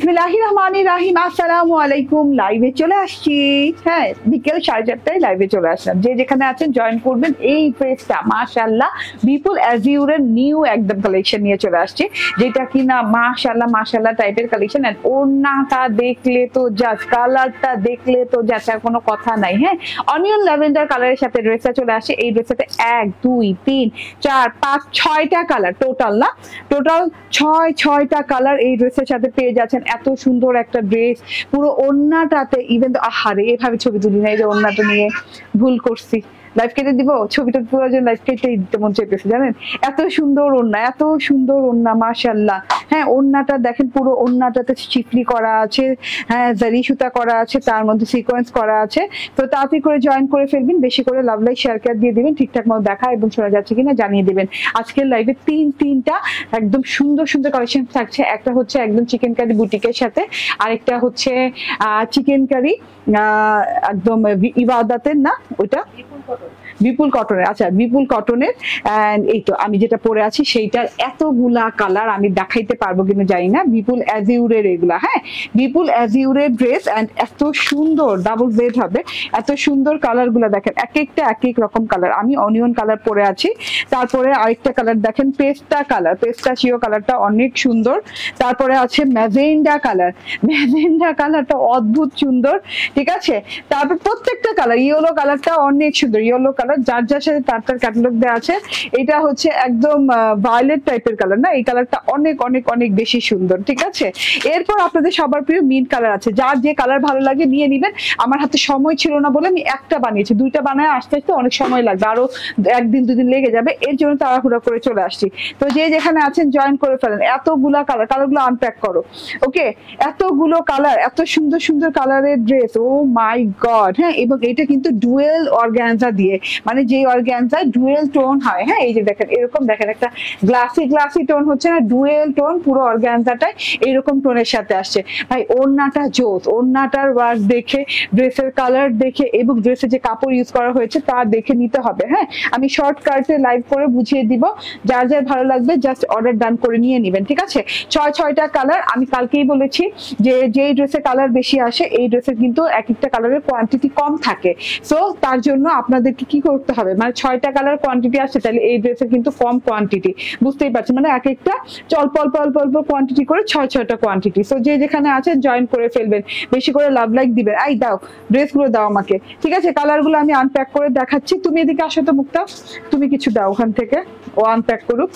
বিসমিল্লাহির রহমানির রহিম। আসসালামু আলাইকুম। লাইভে চলে আসছি, হ্যাঁ বিকেল 4:30টায় লাইভে চলে আসলাম। যে যেখানে আছেন জয়েন করবেন। এই ড্রেসটা মাশাআল্লাহ বিপুল অ্যাজিউরের নিউ একদম কালেকশন নিয়ে চলে আসছে, যেটা কিনা মাশাআল্লাহ মাশাআল্লাহ টাইপের কালেকশন। এন্ড ওড়নাটা দেখলে তো জাস্ট, কালারটা দেখলে তো জাস্ট, আর কোনো কথা নাই। হ্যাঁ, অনিয়ন ল্যাভেন্ডার কালারের সাথে ড্রেসটা চলে আসে। এই ড্রেসটাতে 1 2 3 4 5 6টা কালার টোটাল, না টোটাল 6টা কালার এই ড্রেসের সাথে পেয়ে যাচ্ছেন। এত সুন্দর একটা ড্রেস, পুরো ওড়নাটাতে ইভেন তো আহারে এভাবে ছবি তুলি না, এই যে ওড়নাটা নিয়ে ভুল করছি, লাইভ কেটে দিব, ছবিটা পুরো যে লাইভ কেটে দিতে মন চাইতেছে জানেন। এত সুন্দর ওড়না, এত সুন্দর ওড়না মাশাআল্লাহ। হ্যাঁ, ওড়নাটা দেখেন, পুরো ওড়নাটাতে চিফলি করা আছে, হ্যাঁ জারি সুতা করা আছে, তার মধ্যে সিকোয়েন্স করা আছে। তো তাড়াতাড়ি করে জয়েন করে ফেলবেন, বেশি করে লাভ লাইক শেয়ার কেয়ার দিয়ে দিবেন, ঠিকঠাক মতো দেখা এবং শোনা যাচ্ছে কিনা জানিয়ে দিবেন। আজকের লাইভে তিনটা একদম সুন্দর সুন্দর কালেকশন থাকছে। একটা হচ্ছে একদম চিকেন কারি বুটিকের সাথে, আরেকটা হচ্ছে চিকেন কারি একদম ইবাদতের, না ওইটা বিপুল কটনের। আচ্ছা, বিপুল কটনের। এন্ড এই তো আমি যেটা পরে আছি সেইটার এতগুলা কালার আমি দেখাইতে পারবো কিনা জানি না। বিপুল অ্যাজিউরের এগুলা, হ্যাঁ বিপুল অ্যাজিউরের ড্রেস। এন্ড এত সুন্দর, ডাবল জেড হবে, এত সুন্দর কালার গুলা দেখেন, এক একটা এক এক রকম কালার। আমি অনিয়ন কালার পরে আছি, তারপরে আরেকটা কালার দেখেন পেস্টা কালার, পেস্টাচিও কালারটা অনেক সুন্দর। তারপরে আছে ম্যাজেন্ডা কালার, ম্যাজেন্ডা কালারটা অদ্ভুত সুন্দর, ঠিক আছে। তারপর প্রত্যেকটা কালার, ইয়েলো কালারটা অনেক সুন্দর, ইয়েলো কালার যার যার সাথে তার ক্যাটালগ দেওয়া আছে। এটা হচ্ছে একদম ভায়োলেট টাইপের কালার, না এই কালারটা অনেক অনেক অনেক বেশি সুন্দর, ঠিক আছে। এরপর আপনাদের সবার প্রিয় মিন্ট কালার আছে, যার যে কালার ভালো লাগে নিয়ে নিবেন। আমার হাতে সময় ছিল না বলে আমি একটা বানিয়েছি, দুইটা বানায় আসতে আসতে অনেক সময় লাগবে, আরো একদিন দুদিন লেগে যাবে, এর জন্য তাড়াহুড়া করে চলে আসছি। তো যে যেখানে আছেন জয়েন করে ফেলেন। এতগুলা কালার, কালারগুলো আনপ্যাক করো, ওকে। এতগুলো কালার, এত সুন্দর সুন্দর কালারের ড্রেস, ও মাই গড। হ্যাঁ, এবং এটা কিন্তু ডুয়েল অর্গানজা দিয়ে, মানে যে অর্গানজা ডুয়েল টোন হয়। হ্যাঁ, এই যে দেখেন, এরকম দেখেন একটা গ্লাসি টোন হচ্ছে না, ডুয়েল টোন পুরো অর্গানজাটাই এইরকম টোনের সাথে আসছে। ভাই ওড়নাটা জোস, ওড়নাটার ওয়ার্ক দেখে, ড্রেসের কালার দেখে এবং ড্রেসের যে কাপড় ইউজ করা হয়েছে তা দেখে নিতে হবে। হ্যাঁ, আমি শর্টকাটে লাইভ করে বুঝিয়ে দিব, যার যার ভালো লাগবে জাস্ট অর্ডার ডান করে নিয়ে নেবেন, ঠিক আছে। 6টা কালার। আমি কালকেই বলেছি যে যেই ড্রেসের কালার বেশি আসে এই ড্রেসের কিন্তু এক একটা কালারের কোয়ান্টিটি কম থাকে। সো তার জন্য আপনাদেরকে কি করতে হবে, মানে 6টা কালার কোয়ান্টিটি আসছে, তাহলে এই ড্রেসের কিন্তু কম কোয়ান্টিটি, বুঝতেই পারছেন, মানে এক একটা অল্প অল্প অল্প অল্প কোয়ান্টিটি করে 6টা কোয়ান্টিটি। সো যে যেখানে আছেন জয়েন করে ফেলবেন, বেশি করে লাভ লাইক দিবেন। এই দাও ড্রেসগুলো দাও আমাকে, ঠিক আছে। কালারগুলো আমি আনপ্যাক করে দেখাচ্ছি। তুমি এদিকে আসো তো মুক্তা, তুমি কিছু দাও ওখান থেকে, ও আনপ্যাক করুক।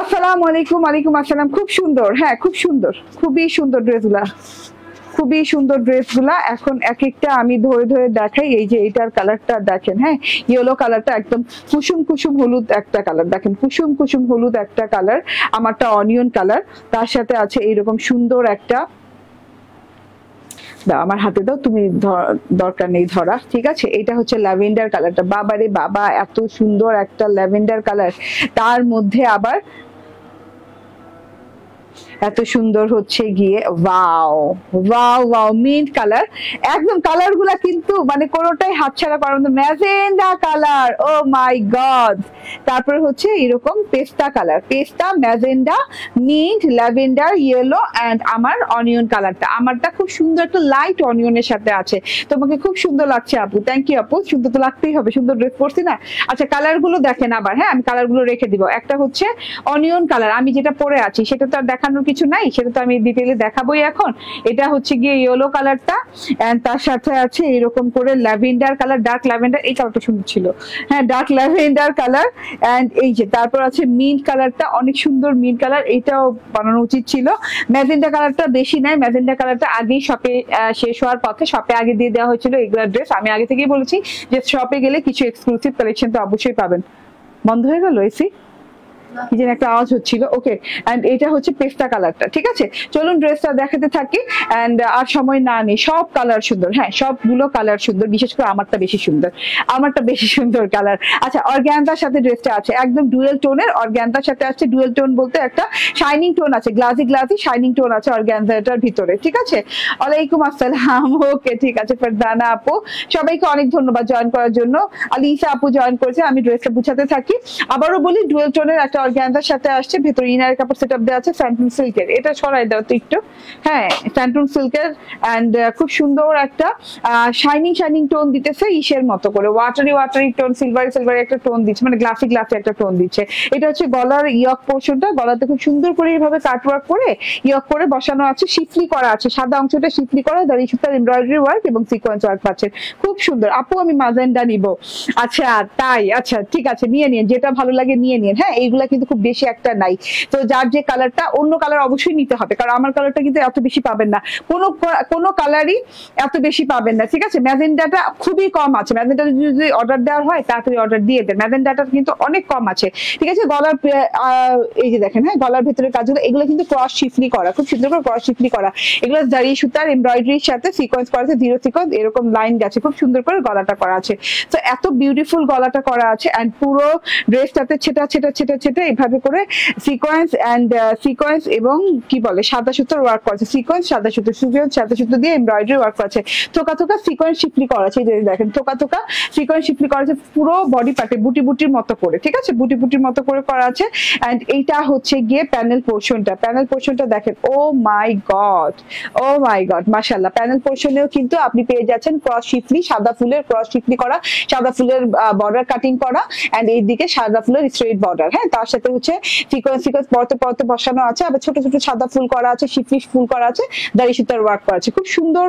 আসসালামু আলাইকুম। ওয়ালাইকুম আসসালাম। খুব সুন্দর, হ্যাঁ খুব সুন্দর, খুবই সুন্দর ড্রেসগুলা, খুবই সুন্দর ড্রেসগুলা। এখন এক একটা আমি ধরে ধরে দেখাই। এই যে এটার কালারটা দেখেন, হ্যাঁ ইয়েলো কালারটা একদম কুসুম কুসুম হলুদ একটা কালার, দেখেন কুসুম কুসুম হলুদ একটা কালার। আমারটা অনিয়ন কালার, তার সাথে আছে এইরকম সুন্দর একটা, আমার হাতে দাও, তুমি দরকার নেই ধরা, ঠিক আছে। এটা হচ্ছে ল্যাভেন্ডার কালারটা, বাবারে বাবা এত সুন্দর একটা ল্যাভেন্ডার কালার, তার মধ্যে আবার এত সুন্দর হচ্ছে গিয়ে wow wow wow mint colour. একদম কালার গুলা কিন্তু মানে কোনোটাই হাতছাড়া করার মতো। Magenta colour, oh my God. তারপর হচ্ছে এরকম পেস্তা কালার, পেস্তা, magenta, mint, lavender, yellow and আমার অনিয়ন কালারটা। আমারটা খুব সুন্দর একটা লাইট অনিয়নের সাথে আছে। তোমাকে খুব সুন্দর লাগছে আপু, থ্যাংক ইউ আপু। সুন্দর তো লাগতেই হবে, সুন্দর ড্রেস পরছি না। আচ্ছা কালার গুলো দেখেন আবার, হ্যাঁ আমি কালার গুলো রেখে দিব। একটা হচ্ছে অনিয়ন কালার, আমি যেটা পরে আছি সেটা তো আর দেখানোর কিছু নাই, সেটা তো আমি ডিটেইলে দেখাবোই এখন। এটা হচ্ছে গিয়ে ইয়েলো কালারটা, এন্ড তার সাথে আছে এরকম করে ল্যাভেন্ডার কালার, ডার্ক ল্যাভেন্ডার, এই কালারটা সুন্দর ছিল, হ্যাঁ ডার্ক ল্যাভেন্ডার কালার। এন্ড এই যে তারপর আছে মিন্ট কালারটা, অনেক সুন্দর মিন্ট কালার, এটাও বানানো উচিত ছিল। ম্যাজেন্ডা কালারটা বেশি নাই, ম্যাজেন্ডা কালারটা আগেই শপে শেষ হওয়ার পথে, শপে আগে দিয়ে দেওয়া হয়েছিল এগুলা ড্রেস। আমি আগে থেকেই বলেছি যে শপে গেলে কিছু এক্সক্লুসিভ কালেকশন তো অবশ্যই পাবেন। বন্ধ হয়ে গেল এসি, কি যেন একটা আওয়াজ হচ্ছিল, ওকে। এন্ড এটা হচ্ছে পেস্তা কালারটা, ঠিক আছে। চলুন ড্রেসটা দেখাতে থাকি। এন্ড আর সময় না নেই, সব কালার সুন্দর, হ্যাঁ সবগুলো কালার সুন্দর, বিশেষ করে আমারটা বেশি সুন্দর, আমারটা বেশি সুন্দর কালার। আচ্ছা অর্গানজার সাথে ড্রেসটা আছে একদম ডুয়েল টোনের, অর্গানজার সাথে আছে ডুয়েল টোন বলতে একটা শাইনিং টোন আছে, গ্লাসি গ্লাসি শাইনিং টোন আছে অর্গানজাটার ভিতরে, ঠিক আছে। ওয়ালাইকুম আসসালাম, ওকে ঠিক আছে। ফারদানা আপু, সবাইকে অনেক ধন্যবাদ জয়েন করার জন্য। আলিসা আপু জয়েন করেছে। আমি ড্রেসটা বুঝাতে থাকি, আবারও বলি ডুয়েল টোনের একটা অর্গানজার সাথে আসছে, ভেতরে ইনার কাপড় সেটআপ দেওয়া আছে স্যান্টুন সিল্কের। এটা সরাই দাও তো একটু, হ্যাঁ স্যান্টুন সিল্কের এন্ড খুব সুন্দর একটা শাইনিং শাইনিং টোন দিতেছে ইসের মতো করে, watery watery tone, silvery silvery একটা টোন দিচ্ছে, মানে গ্লাসি গ্লাসি একটা টোন দিচ্ছে। এটা হচ্ছে গলার ইয়ক পোর্শনটা, গলাতে খুব সুন্দর করে এইভাবে কাটওয়ার্ক করে ইয়ক করে বসানো আছে, শিফলি করা আছে, সাদা অংশটা শিফলি করা, দাঁড়িয়ে সুতার এমব্রয়ডারি ওয়ার্ক এবং সিকোয়েন্স ওয়ার্ক পাচ্ছেন। খুব সুন্দর। আপু আমি মাজেন্ডা নিব। আচ্ছা তাই, আচ্ছা ঠিক আছে নিয়ে নিন, যেটা ভালো লাগে নিয়ে নিন। হ্যাঁ এইগুলা কিন্তু খুব বেশি একটা নাই, তো যার যে কালারটা, অন্য কালার অবশ্যই নিতে হবে, কারণ আমার কালারটা কিন্তু এত বেশি পাবেন না, কোনো কালারই এত বেশি পাবেন না, ঠিক আছে। ম্যাজেন্ডাটা খুবই কম আছে, ম্যাজেন্ডাটা যদি অর্ডার দেওয়ার হয় তাড়াতাড়ি অর্ডার দিয়ে দেন, ম্যাজেন্ডাটা কিন্তু অনেক কম আছে, ঠিক আছে। গলার এই যে দেখেন, হ্যাঁ গলার ভেতরের কাজগুলো এগুলো কিন্তু ক্রস শিফলি করা, খুব সুন্দর করে ক্রস শিফলি করা, এগুলো দাঁড়িয়ে সুতার এমব্রয়ডারির সাথে সিকোয়েন্স করা আছে, জিরো সিকোয়েন্স এরকম লাইন গেছে, খুব সুন্দর করে গলাটা করা আছে। তো এত বিউটিফুল গলাটা করা আছে, এন্ড পুরো ড্রেসটাতে ছেটা ছেটা ছেটা ছেটা এইভাবে করে সিকোয়েন্স এবং কি বলে সাদা সুতোর ওয়ার্ক করা আছে, সিকোয়েন্স সাদা সুতো দিয়ে এমব্রয়ডারি ওয়ার্ক করা আছে, থোকা থোকা সিকোয়েন্স শিফলি করা আছে, দেখেন থোকা থোকা সিকোয়েন্স শিফলি করা আছে পুরো বডি পার্টে, বুটি বুটির মতো করে, ঠিক আছে, বুটি বুটির মতো করে করা আছে। এন্ড এইটা হচ্ছে গিয়ে প্যানেল পোর্শনটা দেখেন, ও মাই গড মাশাআল্লাহ। প্যানেল পোর্শনেও কিন্তু আপনি পেয়ে যাচ্ছেন ক্রস শিফলি, সাদা ফুলের ক্রস শিফলি করা, সাদা ফুলের বর্ডার কাটিং করা, এন্ড এইদিকে সাদা ফুলের স্ট্রেট বর্ডার, হ্যাঁ তার সাথে হচ্ছে সিকোয়েন্স পরতে পরতে বসানো আছে, আবার ছোট ছোট সাদা ফুল করা আছে, শিফলি ফুল করা আছে, দাড়ি সুতার ওয়ার্ক করা আছে, খুব সুন্দর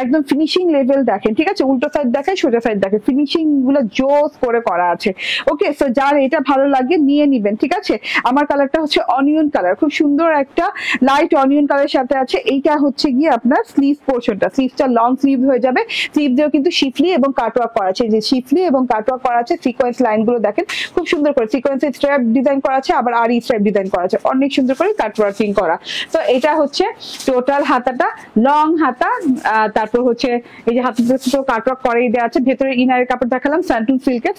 একদম ফিনিশিং লেভেল দেখেন, ঠিক আছে। উল্টো সাইড দেখেন, সোজা সাইড দেখেন, ফিনিশিং গুলো জোস করে করা আছে। ওকে, সো যার এটা ভালো লাগে নিয়ে নিবেন, ঠিক আছে। আমার কালারটা হচ্ছে অনিয়ন কালার, খুব সুন্দর একটা লাইট অনিয়ন কালারের সাথে আছে। এইটা হচ্ছে গিয়ে আপনার স্লিভ পোর্শনটা, স্লিভটা লং স্লিভ হয়ে যাবে, স্লিভ দিয়েও কিন্তু শিফলি এবং কাটওয়ার্ক করা আছে, যে শিফলি এবং কাটওয়ার্ক করা আছে, সিকোয়েন্স লাইন গুলো দেখেন খুব সুন্দর করে, সিকোয়েন্সের স্ট্র্যাপ ডিজাইন করা আছে, আবার আরি স্ট্র্যাপ ডিজাইন করা আছে, অনেক সুন্দর করে কাটওয়ার্কিং করা। তো এটা হচ্ছে টোটাল হাতাটা, লং হাতা, তারপর হচ্ছে এই যে হাতে কাটওয়ার্ক করেই দেওয়া আছে, ভেতরে ইনারের কাপড় দেখালাম স্যান্টুন সিল্কের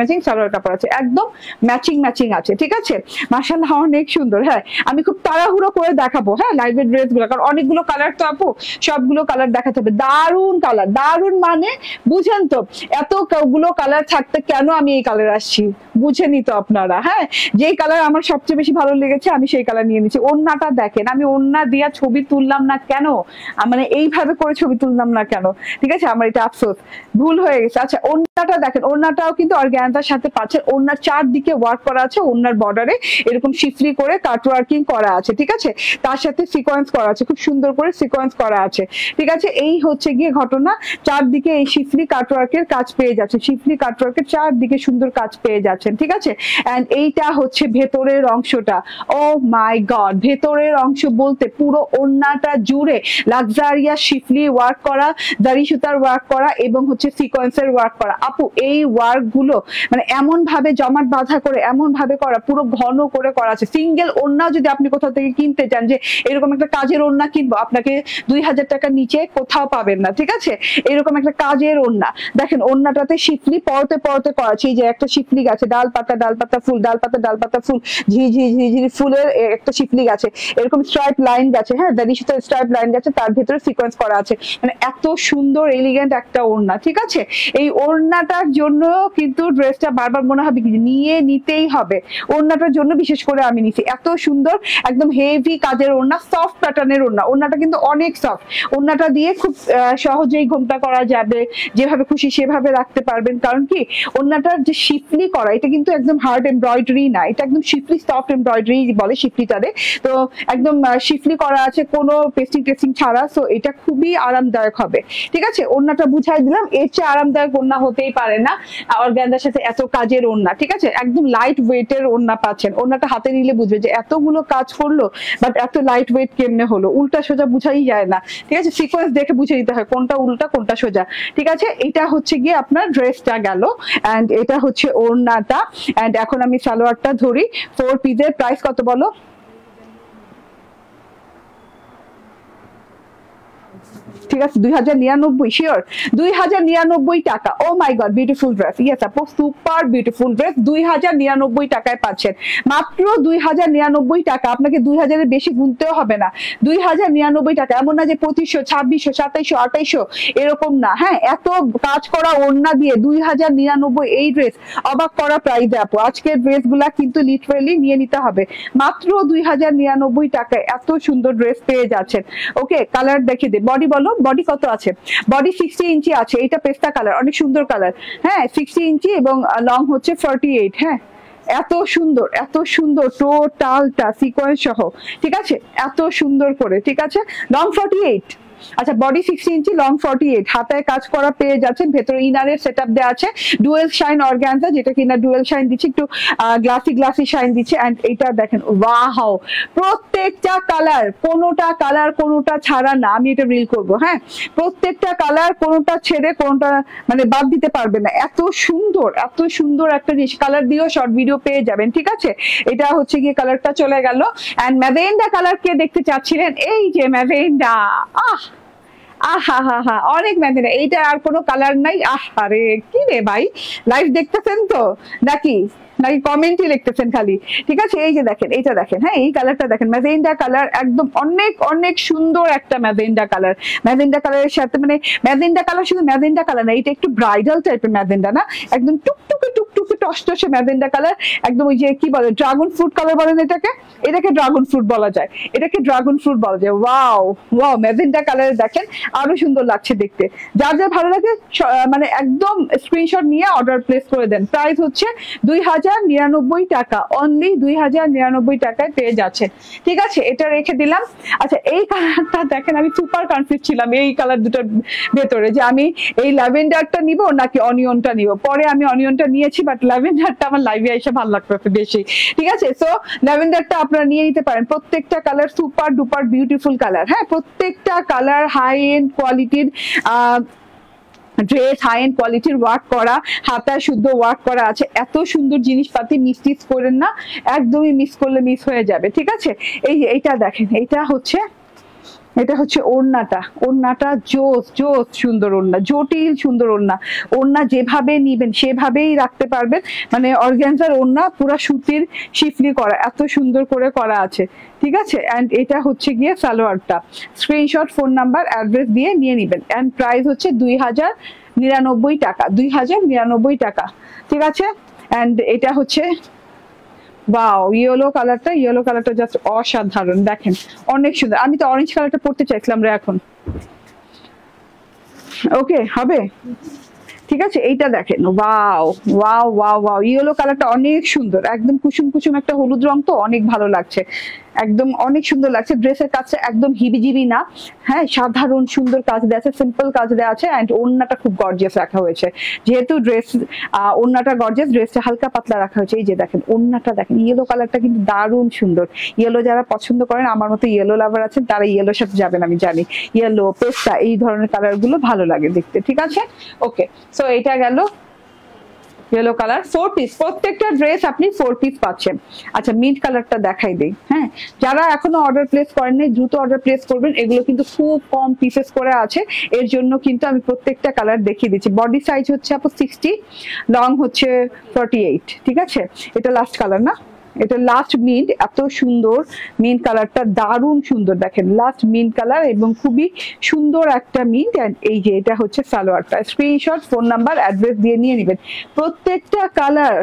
ম্যাচিং সালোয়ার কাপড় আছে, একদম ম্যাচিং আছে, ঠিক আছে। মাশাআল্লাহ অনেক সুন্দর। হ্যাঁ আমি খুব তাড়াহুড়ো করে দেখাবো, হ্যাঁ লাইভের ড্রেস গুলো, কারণ অনেকগুলো কালার তো আপু, সবগুলো কালার দেখাতে হবে। দারুন কালার, দারুন মানে বুঝেন তো, এতগুলো কালার থাকতে কেন আমি এই কালার আসছি বুঝেনি তো আপনারা। হ্যাঁ যেই কালার আমার সবচেয়ে বেশি ভালো লেগেছে আমি সেই কালার নিয়ে নিচ্ছি। ওড়নাটা দেখেন, আমি ওড়না দিয়া ছবি তুললাম না কেন, মানে এইভাবে করে ছবি তুললাম না কেন, ঠিক আছে, আমার এটা আফসোস, ভুল হয়ে গেছে। আচ্ছা ওড়নাটা দেখেন, ওড়নাটাও কিন্তু অর্গানজার সাথে পাচ্ছেন, ওড়নার চারদিকে ওয়ার্ক করা আছে, ওড়নার বর্ডারে এরকম শিফলি করে কাটওয়ার্কিং করা আছে, ঠিক আছে, তার সাথে সিকোয়েন্স করা আছে, খুব সুন্দর করে সিকোয়েন্স করা আছে, ঠিক আছে। এই হচ্ছে গিয়ে ঘটনা, চারদিকে এই শিফলি কাটওয়ার্কের কাজ পেয়ে যাচ্ছে, শিফলি কাটওয়ার্কের চারদিকে সুন্দর কাজ পেয়ে যাচ্ছেন, ঠিক আছে। এন্ড এইটা হচ্ছে ভেতরের অংশটা, ও মাই গড, ভেতরের অংশ বলতে পুরো ওড়নাটা জুড়ে লাক্সারিয়াস শিফলি ওয়ার্ক করা, দাড়ি সুতার ওয়ার্ক করা এবং হচ্ছে সিকোয়েন্সের ওয়ার্ক করা। আপু এই ওয়ার্ক গুলো মানে এমন ভাবে জমাট বাঁধা করে, এমন ভাবে করা, পুরো ঘন করে করা আছে। সিঙ্গেল ওড়না যদি আপনি কোথাও থেকে কিনতে চান, যে এরকম একটা কাজের ওড়না কিনবো, আপনাকে 2000 টাকার নিচে কোথাও পাবেন না, ঠিক আছে। এরকম একটা কাজের ওড়না দেখেন, ওড়নাটাতে শিফলি পরতে পরতে করা আছে, এই যে একটা শিফলি গাছে ডাল পাতা ফুল, ডাল পাতা ফুল, ঝিঝি ফুলের একটা শিফলি গাছে, এরকম স্ট্রাইপ লাইন গেছে, হ্যাঁ দাড়ি সুতার স্ট্রাইপ লাইন গেছে, তার ভেতরে সিকোয়েন্স করা আছে, মানে এত সুন্দর এলিগেন্ট একটা ওড়না, ঠিক আছে। এই ওড়নাটার জন্য কিন্তু ড্রেসটা বারবার মনে হবে কি নিয়ে নিতেই হবে, ওড়নাটার জন্য বিশেষ করে আমি নিছি। এত সুন্দর একদম হেভি কাজের ওড়না, সফট প্যাটার্নের ওড়না, ওড়নাটা কিন্তু অনেক সফট, ওড়নাটা দিয়ে খুব সহজেই ঘোমটা করা যাবে, যেভাবে খুশি সেভাবে রাখতে পারবেন। কারণ কি ওড়নাটার যে শিফলি করা, এটা কিন্তু একদম হার্ড এমব্রয়ডারি না, এটা একদম শিফলি সফট এমব্রয়ডারি বলে শিফলিটারে, তো একদম শিফলি করা আছে কোনো পেস্টিং ছাড়া, সো এটা খুবই আরামদায়ক হবে, ঠিক আছে। ওড়নাটা বুঝাই দিলাম, এর চেয়ে আরামদায়ক ওড়না হতেই পারে না অর্গানজার সাথে এত কাজের ওড়না, ঠিক আছে, একদম লাইট ওয়েটের ওড়না পাচ্ছেন। ওড়নাটা হাতে নিলে বুঝবে যে এতগুলো কাজ করলো বাট এত লাইট ওয়েট কেমনে হলো, উল্টা সোজা বুঝাই যায় না, ঠিক আছে, সিকোয়েন্স দেখে বুঝে নিতে হয় কোনটা উল্টা কোনটা সোজা, ঠিক আছে। এটা হচ্ছে গিয়ে আপনার ড্রেসটা গেল, এন্ড এটা হচ্ছে ওড়নাটা। এন্ড এখন আমি সালোয়ারটা ধরি, 4 পিসের প্রাইস কত বলো? ঠিক আছে 2099 শিওর 2099 টাকা। ও my god beautiful dress, yes আপু সুপার বিউটিফুল ড্রেস 2099 টাকায় পাচ্ছেন, মাত্র 2099 টাকা। আপনাকে 2000 এর বেশি গুনতেও হবে না, 2099 টাকা। এমন না যে 2500 2600 2700 2800 এরকম না, হ্যাঁ এত কাজ করা ওড়না দিয়ে 2099 এই ড্রেস, অবাক করা প্রাইস আপু। আজকের ড্রেস গুলা কিন্তু লিটারেলি নিয়ে নিতে হবে, মাত্র 2099 টাকায় এত সুন্দর ড্রেস পেয়ে যাচ্ছেন। ওকে কালার দেখে দে, বডি বলো বডি কত আছে? বডি 60 ইঞ্চি আছে, এটা পেস্তা কালার, অনেক সুন্দর কালার, হ্যাঁ 60 ইঞ্চি এবং লং হচ্ছে 48। হ্যাঁ এত সুন্দর টোটালটা সিকোয়েন্স সহ, ঠিক আছে এত সুন্দর করে, ঠিক আছে লং 48। আচ্ছা বডি 60 ইঞ্চি লং 48, হাতায় কাজ করা পেয়ে যাচ্ছেন, ভেতরে ইনারের সেটআপ দেওয়া আছে, ডুয়েল শাইন অর্গানজা, যেটা কিনা ডুয়েল শাইন দিচ্ছে, একটু গ্লাসি শাইন দিচ্ছে। এন্ড এটা দেখেন ওয়াও, প্রত্যেকটা কালার, কোনোটা ছাড়া না, আমি এটা রিল করব, হ্যাঁ প্রত্যেকটা কালার কোনোটা ছেড়ে কোনোটা মানে বাদ দিতে পারবে না, এত সুন্দর একটা জিনিস। কালার দিয়েও শর্ট ভিডিও পেয়ে যাবেন, ঠিক আছে। এটা হচ্ছে গিয়ে কালারটা চলে গেল। এন্ড ম্যাজেন্ডা কালার কে দেখতে চাচ্ছিলেন, এই যে ম্যাজেন্ডা, আহা অনেক ম্যাজেন্ডা, এইটা আর কোনো কালার নাই। আরে কি রে ভাই, লাইভ দেখতেছেন তো নাকি কমেন্টই লিখতেছেন খালি, ঠিক আছে। এই যে দেখেন, এইটা দেখেন, হ্যাঁ এই কালারটা দেখেন, ম্যাজেন্ডা কালার, একদম অনেক সুন্দর একটা ম্যাজেন্ডা কালার। ম্যাজেন্ডা কালারের সাথে মানে ম্যাজেন্ডা কালার শুধু ম্যাজেন্ডা কালার না, এটা একটু ব্রাইডাল টাইপের ম্যাজেন্ডা না, একদম টুকটুকে টসটসে ম্যাজেন্ডা কালার, একদম ওই যে কি বলে ড্রাগন ফ্রুট কালার বলেন এটাকে ড্রাগন ফ্রুট বলা যায়, ওয়াও ম্যাজেন্ডা কালার দেখেন আরো সুন্দর লাগছে দেখতে। যার ভালো লাগে মানে একদম স্ক্রিনশট নিয়ে অর্ডার প্লেস করে দেন। প্রাইস হচ্ছে 2099 টাকা, অনলি 2099 টাকায় পেয়ে যাচ্ছে, ঠিক আছে এটা রেখে দিলাম। আচ্ছা এই কালারটা দেখেন, আমি সুপার কনফিউজ ছিলাম এই কালার দুটোর ভেতরে যে আমি এই ল্যাভেন্ডারটা নিব নাকি অনিয়নটা নিব। পরে আমি অনিয়নটা নিয়েছি, বাট ল্যাভেন্ডারটা আমার লাইভে এসে ভালো লাগতেছে বেশি, ঠিক আছে। সো ল্যাভেন্ডারটা আপনারা নিয়ে নিতে পারেন, প্রত্যেকটা colour super duper beautiful colour, হ্যাঁ প্রত্যেকটা কালার হাই এন্ড কোয়ালিটির ড্রেস, হাই এন্ড কোয়ালিটির ওয়ার্ক করা, হাতায় শুদ্ধ ওয়ার্ক করা আছে, এত সুন্দর জিনিসপাতি মিস করেন না, একদমই মিস করলে মিস হয়ে যাবে, ঠিক আছে। এইটা দেখেন, এটা হচ্ছে ওড়নাটা জোস সুন্দর ওড়না, জটিল সুন্দর ওড়না যেভাবে নিবেন সেভাবেই রাখতে পারবেন, মানে অর্গানজার ওড়না পুরো সুতির শিফলি করা, এত সুন্দর করে করা আছে, ঠিক আছে। এন্ড এটা হচ্ছে গিয়ে সালোয়ারটা, স্ক্রিনশট ফোন নাম্বার অ্যাড্রেস দিয়ে নিয়ে নিবেন। এন্ড প্রাইস হচ্ছে 2099 টাকা, 2099 টাকা, ঠিক আছে। এন্ড এটা হচ্ছে ওয়াও ইয়েলো কালারটা জাস্ট অসাধারণ, দেখেন অনেক সুন্দর। আমি তো অরেঞ্জ কালারটা পড়তে চাইছিলাম রে এখন, ওকে হবে, ঠিক আছে। এইটা দেখেন ওয়াও ইয়েলো কালারটা অনেক সুন্দর, একদম কুসুম একটা হলুদ রং, তো অনেক ভালো লাগছে, একদম অনেক সুন্দর লাগছে। ড্রেসের কাজটা একদম হিবিজিবি না, হ্যাঁ সাধারণ সুন্দর কাজ দেওয়া আছে, সিম্পল কাজ দেওয়া আছে। এন্ড ওড়নাটা খুব গর্জিয়াস রাখা হয়েছে, যেহেতু ড্রেস ওড়নাটা গর্জিয়াস, ড্রেসটা হালকা পাতলা রাখা হয়েছে। এই যে দেখেন ওড়নাটা দেখেন, ইয়েলো কালারটা কিন্তু দারুণ সুন্দর। ইয়েলো যারা পছন্দ করেন, আমার মতো ইয়েলো লাভার আছেন, তারা ইয়েলোর সাথে যাবেন, আমি জানি ইয়েলো পেস্তা এই ধরনের কালার গুলো ভালো লাগে দেখতে, ঠিক আছে। ওকে সো এটা গেল ইয়েলো কালার, 4 পিস, প্রত্যেকটা ড্রেস আপনি 4 পিস পাচ্ছেন। আচ্ছা মিন্ট কালারটা দেখাই দেই, হ্যাঁ যারা এখনো অর্ডার প্লেস করেন নাই দ্রুত অর্ডার প্লেস করবেন, এগুলো কিন্তু খুব কম পিসেস করে আছে, এর জন্য কিন্তু আমি প্রত্যেকটা কালার দেখিয়ে দিচ্ছি। বডি সাইজ হচ্ছে আপু 60, লং হচ্ছে 48, ঠিক আছে। এটা লাস্ট কালার না, এটা লাস্ট মিন্ট, এত সুন্দর মিন্ট কালারটা, দারুণ সুন্দর দেখেন, লাস্ট মিন্ট কালার এবং খুবই সুন্দর একটা মিন্ট। এন্ড এই যে এটা হচ্ছে সালোয়ারটা, স্ক্রিনশট ফোন নাম্বার অ্যাড্রেস দিয়ে নিয়ে নেবেন। প্রত্যেকটা কালার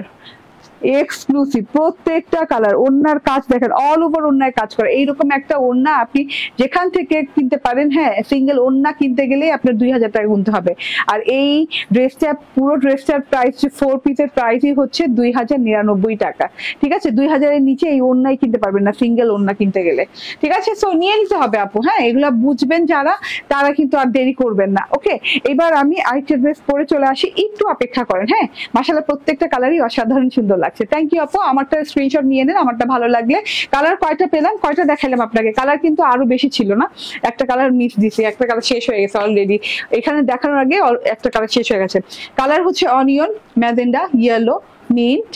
এক্সক্লুসিভ, প্রত্যেকটা কালার। ওড়নার কাজ দেখেন, অল ওভার ওড়নায় কাজ করে, এইরকম একটা ওড়না আপনি যেখান থেকে কিনতে পারেন, হ্যাঁ সিঙ্গেল ওড়না কিনতে গেলেই আপনার 2000 টাকা গুনতে হবে। আর এই ড্রেসটা, পুরো ড্রেসটার প্রাইস 4 পিসের প্রাইসই হচ্ছে 2099 টাকা, ঠিক আছে। 2000 এর নিচে এই ওড়নাই কিনতে পারবেন না সিঙ্গেল ওড়না কিনতে গেলে, ঠিক আছে। সো নিয়ে নিতে হবে আপু, হ্যাঁ এগুলা বুঝবেন যারা, তারা কিন্তু আর দেরি করবেন না। ওকে এবার আমি আরেকটা ড্রেস পরে চলে আসি, একটু অপেক্ষা করেন, হ্যাঁ মাশাআল্লাহ প্রত্যেকটা কালারই অসাধারণ সুন্দর লাগছে। থ্যাংক ইউ আপু, আমারটা স্ক্রিনশট নিয়ে নেন, আমারটা ভালো লাগলে। কালার কয়টা পেলাম, কয়টা দেখালাম আপনাকে, কালার কিন্তু আরো বেশি ছিল না, একটা কালার মিস দিছি, একটা কালার শেষ হয়ে গেছে অলরেডি, এখানে দেখানোর আগে একটা কালার শেষ হয়ে গেছে। কালার হচ্ছে অনিয়ন, ম্যাজেন্ডা, ইয়েলো, মিন্ট,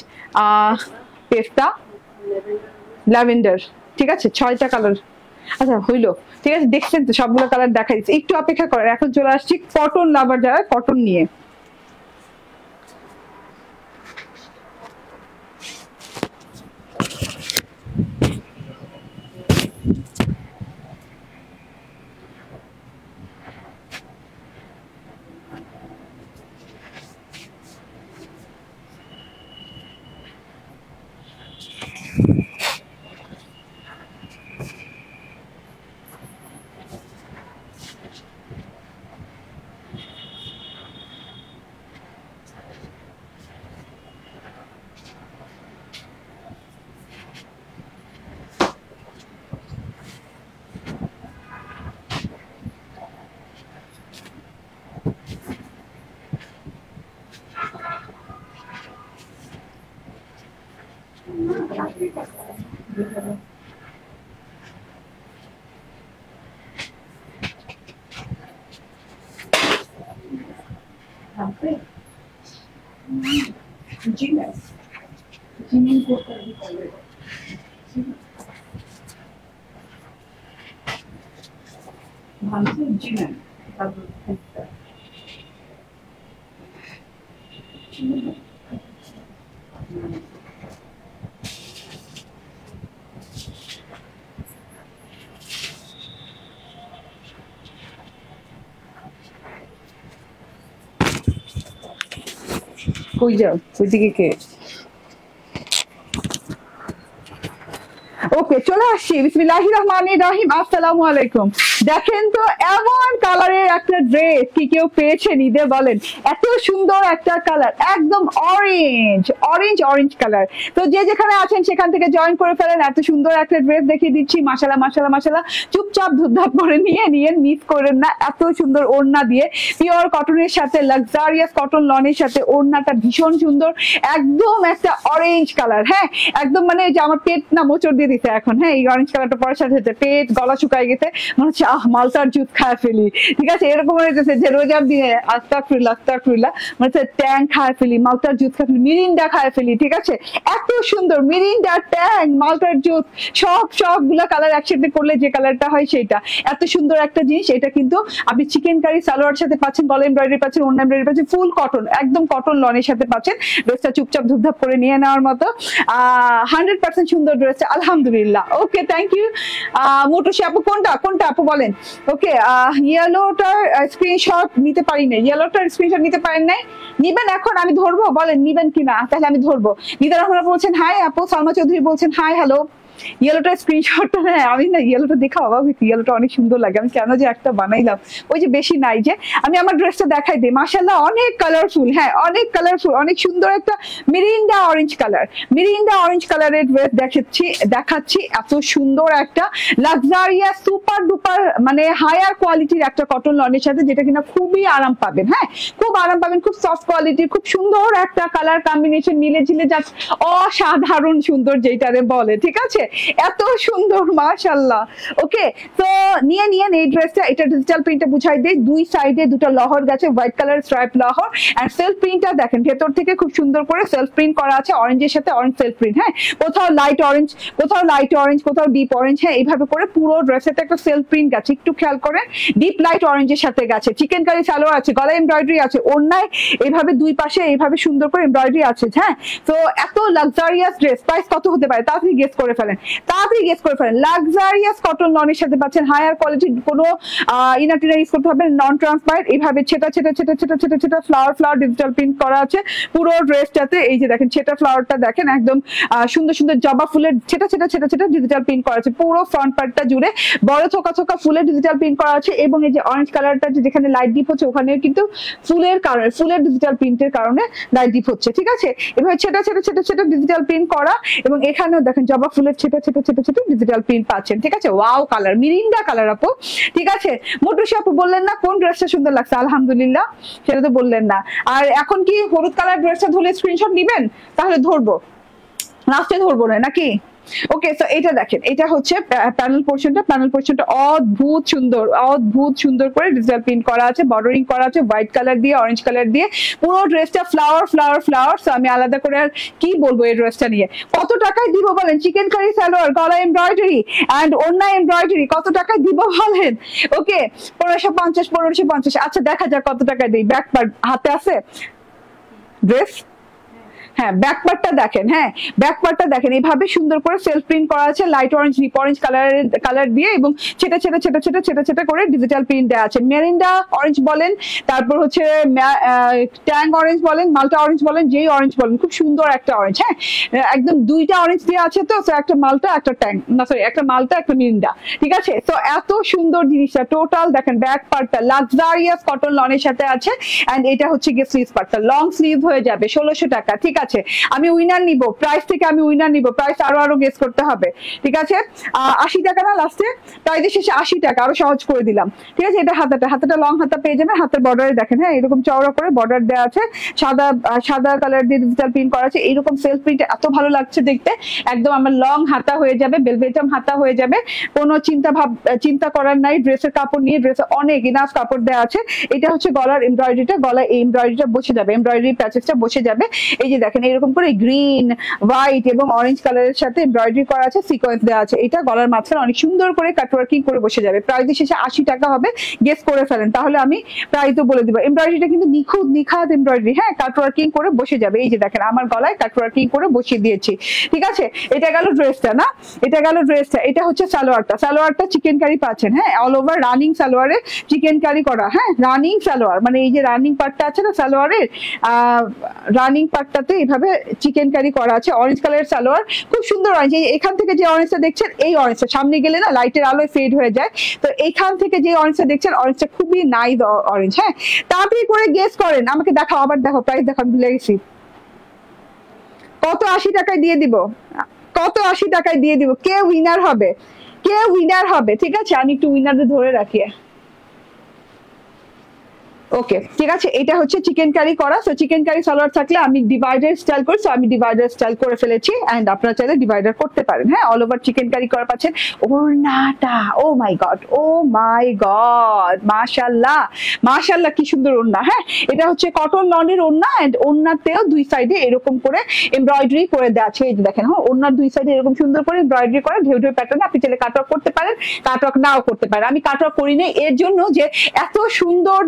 পেস্তা, ল্যাভেন্ডার, ঠিক আছে 6টা কালার। আচ্ছা হইলো, ঠিক আছে, দেখছেন তো সবগুলো কালার দেখা দিচ্ছে, একটু অপেক্ষা করেন, এখন চলে আসছি কটন লাভার যারা, কটন নিয়ে। জি ম্যাম, জি ম্যাম। কই যাও, ওইদিকে কে? ওকে, চলে আসছি। বিসমিল্লাহির রহমানির রহিম। আসসালামু আলাইকুম। দেখেন তো এমন কালারের একটা ড্রেস কি কেউ পেয়েছেন ঈদে বলেন? এত সুন্দর একটা কালার, একদম অরেঞ্জ অরেঞ্জ অরেঞ্জ কালার। তো যে যেখানে আছেন সেখান থেকে জয়েন করে ফেলেন। এত সুন্দর একটা ড্রেস দেখিয়ে দিচ্ছি, মাশাআল্লাহ মাশাআল্লাহ মাশাআল্লাহ। চুপচাপ ধুপধাপ করে নিয়ে মিস করেন না। এত সুন্দর ওড়না দিয়ে, পিওর কটনের সাথে, লাক্সারিয়াস কটন লনের সাথে ওড়নাটা ভীষণ সুন্দর, একদম একটা অরেঞ্জ কালার। হ্যাঁ, একদম মানে যে আমার পেট না মোচড় দিয়ে দিছে এখন। হ্যাঁ, এই অরেঞ্জ কালারটা পরার সাথে সাথে পেট গলা শুকায় গেছে, মনে হচ্ছে মালটার জুস খায় ফেলি। ঠিক আছে, এরকম হয়ে গেছে যে রোজার দিনে আস্তাগফিরুল্লাহ মনে হচ্ছে ট্যাং খায় ফেলি, মালটার জুস খায় ফেলি, মিরিন্ডা খায় ফেলি। ঠিক আছে, এত সুন্দর মিরিন্ডা, ট্যাং, মালটার জুস, সবগুলা কালার একসাথে করলে যে কালারটা হয় সেটা। এত সুন্দর একটা জিনিস। এটা কিন্তু আপনি চিকেন কারি সালোয়ার সাথে পাচ্ছেন, গলা এমব্রয়ডারি পাচ্ছেন, ওড়না এমব্রয়ডারি পাচ্ছেন, ফুল কটন, একদম কটন লনের সাথে পাচ্ছেন। ড্রেসটা চুপচাপ ধুপধাপ করে নিয়ে নেওয়ার মতো 100% সুন্দর ড্রেসটা, আলহামদুলিল্লাহ। ওকে, থ্যাংক ইউ। মোটুসি আপু, কোনটা কোনটা আপু বলেন? ওকে, ইয়েলোটার স্ক্রিনশট নিতে পারি না, ইয়েলোটার স্ক্রিনশট নিতে পারেন নাই, নিবেন এখন? আমি ধরবো, বলেন নিবেন কিনা, তাহলে আমি ধরবো। নিদা রহমান বলছেন হাই আপু, সালমা চৌধুরী বলছেন হাই, হ্যালো। ইয়েলোটার স্ক্রিনশটটা, হ্যাঁ আমি না ইয়েলোটা দেখা অবাক হয়েছি, ইয়েলোটা অনেক সুন্দর লাগে। আমি কেন যে একটা বানাইলাম, ওই যে বেশি নাই যে, আমি আমার ড্রেসটা দেখাই দিই। মাশাআল্লাহ অনেক কালারফুল, হ্যাঁ অনেক কালারফুল, অনেক সুন্দর একটা Mirinda orange colour, Mirinda orange কালারের ড্রেস দেখাচ্ছি। এত সুন্দর একটা লাক্সারিয়াস সুপার ডুপার মানে হায়ার কোয়ালিটির একটা কটন লনের সাথে, যেটা কিনা খুবই আরাম পাবেন। হ্যাঁ, খুব আরাম পাবেন, খুব সফট কোয়ালিটির, খুব সুন্দর একটা কালার কম্বিনেশন, মিলে ঝিলে যাচ্ছে, অসাধারণ সুন্দর যেটারে বলে। ঠিক আছে, এত সুন্দর মাশাআল্লাহ। ওকে, তো নিয়ে এই ড্রেসটা, এটা ডিজিটাল প্রিন্টে বুঝাই দেই, দুই সাইডে দুটো লহর গেছে, হোয়াইট কালার স্ট্রাইপ লহর। এন্ড সেলফ প্রিন্টটা দেখেন, ভেতর থেকে খুব সুন্দর করে সেলফ প্রিন্ট করা আছে, অরেঞ্জের সাথে অরেঞ্জ সেলফ প্রিন্ট। হ্যাঁ, কোথাও লাইট অরেঞ্জ, কোথাও ডিপ অরেঞ্জ। হ্যাঁ, এইভাবে করে পুরো ড্রেসের একটা সেলফ প্রিন্ট গেছে, একটু খেয়াল করেন। ডিপ লাইট অরেঞ্জের সাথে গেছে, চিকেন কারি সালোয়ার আছে, গলায় এমব্রয়ডারি আছে, ওড়নায় এইভাবে দুই পাশে এইভাবে সুন্দর করে এমব্রয়ডারি আছে। হ্যাঁ, তো এত লাক্সারিয়াস ড্রেস, প্রাইস কত হতে পারে তাড়াতাড়ি গেস করে ফেলেন, লাক্সারিয়াস কটন লনের সাথে পাচ্ছেন, হায়ার কোয়ালিটির, কোনো ইনার টিনার ইউজ করতে হবে, নন ট্রান্সপারেন্ট, এইভাবে ছেটা ফ্লাওয়ার ডিজিটাল প্রিন্ট করা আছে পুরো ড্রেসটাতে। এই যে দেখেন ছেটা ফ্লাওয়ারটা দেখেন, একদম সুন্দর সুন্দর জবা ফুলের ছেটা ডিজিটাল প্রিন্ট করা আছে পুরো ফ্রন্ট পার্টটা জুড়ে, বড় থোকা ফুলের ডিজিটাল প্রিন্ট করা আছে। এবং এই যে অরেঞ্জ কালারটা যেখানে লাইট ডিপ হচ্ছে, ওখানে কিন্তু ফুলের ডিজিটাল প্রিন্টের কারণে লাইট ডিপ হচ্ছে। ঠিক আছে, এভাবে ছেটা ডিজিটাল প্রিন্ট করা, এবং এখানেও দেখেন জবা ফুলের ছেটা ডিজিটাল প্রিন্ট পাচ্ছেন। ঠিক আছে, ওয়াও কালার, মিরিন্ডা কালার আপু। ঠিক আছে, মোটুসি আপু বললেন না কোন ড্রেসটা সুন্দর লাগছে? আলহামদুলিল্লাহ, সেটা তো বললেন না। আর এখন কি হলুদ কালার ড্রেসটা ধরলে স্ক্রিনশট নিবেন? তাহলে ধরবো, লাস্টে ধরবো না নাকি? ওকে, তো এটা দেখেন, এটা হচ্ছে প্যানেল পোর্শনটা। প্যানেল পোর্শনটা অদ্ভুত সুন্দর, অদ্ভুত সুন্দর করে ডিজিটাল প্রিন্ট করা আছে, বর্ডারিং করা আছে হোয়াইট কালার দিয়ে, অরেঞ্জ কালার দিয়ে, পুরো ড্রেসটা ফ্লাওয়ার ফ্লাওয়ার ফ্লাওয়ার। সো আমি আলাদা করে আর কি বলবো এই ড্রেসটা নিয়ে। কত টাকায় দিব বলেন? চিকেন কারি সালোয়ার, গলা এমব্রয়ডারি অ্যান্ড ওন্না এমব্রয়ডারি, কত টাকায় দিব বলেন? ওকে, 1550, 1550। আচ্ছা দেখা যাক কত টাকায় দিই। ব্যাক পার্ট হাতে আছে ড্রেস? হ্যাঁ, ব্যাক পার্টটা দেখেন। হ্যাঁ, ব্যাক পার্টটা দেখেন, এইভাবে সুন্দর করে সেলফ প্রিন্ট করা আছে light orange, deep orange colour দিয়ে, এবং ছেটা ছেটা ছেটা ছেটা ছেটা ছেটা করে ডিজিটাল প্রিন্ট দেওয়া আছে। মেরিন্ডা অরেঞ্জ বলেন, তারপর হচ্ছে ট্যাং অরেঞ্জ বলেন, মাল্টা অরেঞ্জ বলেন, যেই অরেঞ্জ বলেন, খুব সুন্দর একটা অরেঞ্জ। হ্যাঁ, একদম দুইটা অরেঞ্জ দিয়ে আছে, তো একটা মাল্টা একটা ট্যাং, না সরি, একটা মাল্টা একটা মেরিন্ডা, ঠিক আছে? তো এত সুন্দর জিনিসটা টোটাল দেখেন। ব্যাক পার্টটা লাক্সারিয়াস কটন লনের সাথে আছে, এন্ড এটা হচ্ছে গিয়ে স্লিভ পার্টটা, লং স্লিভ হয়ে যাবে 1600 টাকা, ঠিক আছে? আমি উইনার নিব প্রাইস থেকে, আমি উইনার নিব প্রাইস, আরো গেস করতে হবে, ঠিক আছে? 80 টাকা না লাস্টে, প্রাইসের শেষে 80 টাকা, আরো সহজ করে দিলাম, ঠিক আছে? এটা হাতাটা লং হাতা পেয়ে যাবেন। হাতের বর্ডারে দেখেন, হ্যাঁ, এরকম চওড়া করে বর্ডার দেওয়া আছে, সাদা কালার দিয়ে ডিজিটাল প্রিন্ট করা আছে। এইরকম সেলফ প্রিন্ট এত ভালো লাগছে দেখতে, একদম আমার লং হাতা হয়ে যাবে, বেলভেটাম হাতা হয়ে যাবে, কোনো চিন্তা করার নাই। ড্রেসের কাপড় নিয়ে, ড্রেসে অনেক ইনাফ কাপড় দেওয়া আছে। এটা হচ্ছে গলার এমব্রয়ডারিটা, গলায় এই এমব্রয়ডারিটা বসে যাবে, এমব্রয়ডারি প্যাচেসটা বসে যাবে। এই যে দেখেন, এরকম করে গ্রিন, হোয়াইট এবং অরেঞ্জ কালারের সাথে এমব্রয়ডারি করা আছে, সিকোয়েন্স দেওয়া আছে। এটা গলার মাঝখানে অনেক সুন্দর করে কাটওয়ার্কিং করে বসে যাবে। প্রাইসের শেষে 80 টাকা হবে, গেস করে ফেলেন, তাহলে আমি প্রাইসও বলে দিব। এমব্রয়ডারিটা কিন্তু নিখাত এমব্রয়ডারি, হ্যাঁ, কাটওয়ার্কিং করে বসে যাবে। এই যে দেখেন, আমার গলায় কাটওয়ার্কিং করে বসিয়ে দিয়েছি, ঠিক আছে? এটা গেল ড্রেসটা, না এটা গেল ড্রেসটা। এটা হচ্ছে সালোয়ারটা চিকেন কারি পাচ্ছেন, হ্যাঁ, অল ওভার রানিং সালোয়ারে চিকেন কারি করা, হ্যাঁ, রানিং সালোয়ার, মানে এই যে রানিং পার্টটা আছে না সালোয়ারের, রানিং পার্টটাতে এইভাবে চিকেন কারি করা আছে। অরেঞ্জ কালারের সালোয়ার, খুব সুন্দর অরেঞ্জ। এখান থেকে যে অরেঞ্জটা দেখছেন, এই অরেঞ্জটা সামনে গেলে না লাইটের আলোয় ফেড হয়ে যায়, তো এইখান থেকে যে অরেঞ্জটা দেখছেন, অরেঞ্জটা খুবই নাইস অরেঞ্জ। হ্যাঁ, তাড়াতাড়ি করে গেস করেন, আমাকে দেখাও, আবার দেখো, প্রাইস দেখান, ভুলে গেছি। কত? 80 টাকায় দিয়ে দিব, কত? 80 টাকায় দিয়ে দিব। কে উইনার হবে? কে উইনার হবে? ঠিক আছে, আমি একটু উইনারদের ধরে রাখি। ওকে, ঠিক আছে, এটা হচ্ছে চিকেন কারি করা। সো চিকেন কারি সালোয়ার থাকলে আমি ডিভাইডার স্টাইল করি, সো আমি ডিভাইডার স্টাইল করে ফেলেছি, এন্ড আপনারা চাইলে ডিভাইডার করতে পারেন। হ্যাঁ, অল ওভার চিকেন কারি করা পাচ্ছেন। ওড়নাটা, ও my god, O my god, মাশাআল্লাহ মাশাআল্লাহ, কি সুন্দর ওড়না। হ্যাঁ, এটা হচ্ছে কটন লনের ওড়না, এন্ড ওড়নাতেও দুই সাইডে এরকম করে এমব্রয়ডারি করে দেওয়া আছে। এই যে দেখেন, হ্যাঁ, ওড়নার দুই সাইডে এরকম সুন্দর করে এমব্রয়ডারি করা, ঢেউ ঢেউ প্যাটার্ন। আপনি চাইলে কাটওয়ার্ক করতে পারেন, কাটওয়ার্ক নাও করতে পারেন। আমি কাটওয়ার্ক করি না এর জন্য যে এত সুন্দর